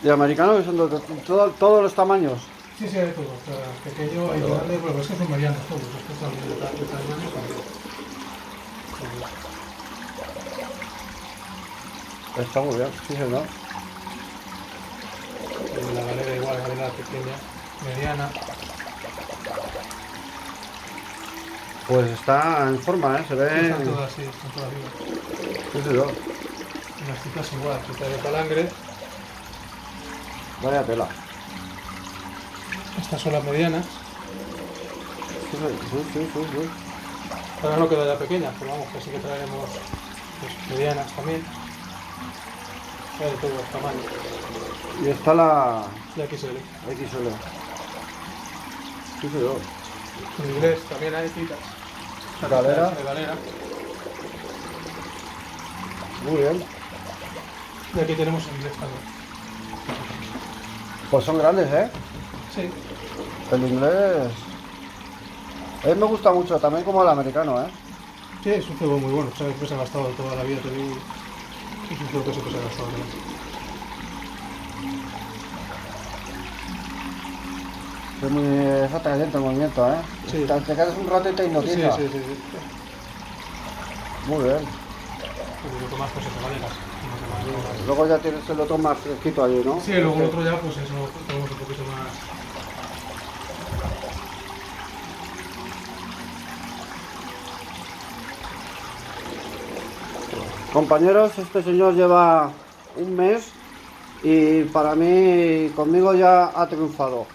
¿Y americanos que son todos los tamaños? Sí, sí, hay de todo. O sea, pequeño, hay grande, bueno, es que son medianos todos. Estos también de tamaño también. Está muy bien, sí señor. La galera igual, galera pequeña, mediana. Pues está en forma, se ve. Están todas así, están todas vivas. Sí señor. Y las citas igual, cita de palangre. Vaya tela. Estas son las medianas. Sí, sí, sí, sí, sí. Ahora no queda ya pequeña, pero vamos, que sí que traeremos pues, medianas también. Hay de todos los tamaños. Y está la Y aquí se ve. XL. Sí señor. En inglés también hay citas. Galera. De galera. Muy bien. Y aquí tenemos en inglés también. Pues son grandes, ¿eh? Sí. El inglés. A mí me gusta mucho, también como el americano, ¿eh? Sí, es un cebo muy bueno. Sabes que se ha gastado toda la vida, te digo. Es un cebo que siempre se ha gastado. ¿No? Es muy exactamente el movimiento, ¿eh? Sí. Te quedas un rato y te Sí, hipnotiza. sí, sí. Muy bien. Pues lo que más cosas de galeras. Luego ya tienes el otro más fresquito allí, ¿no? Sí, luego el otro ya, pues eso, tenemos un poquito más. Compañeros, este señor lleva un mes y para mí, conmigo ya ha triunfado.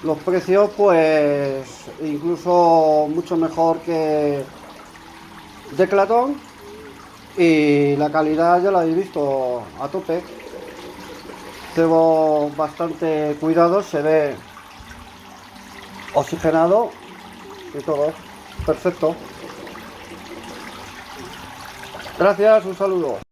Los precios, pues, incluso mucho mejor que Decathlon, y la calidad ya la habéis visto a tope. Cebo bastante cuidado, se ve oxigenado y todo. Perfecto. Gracias, un saludo.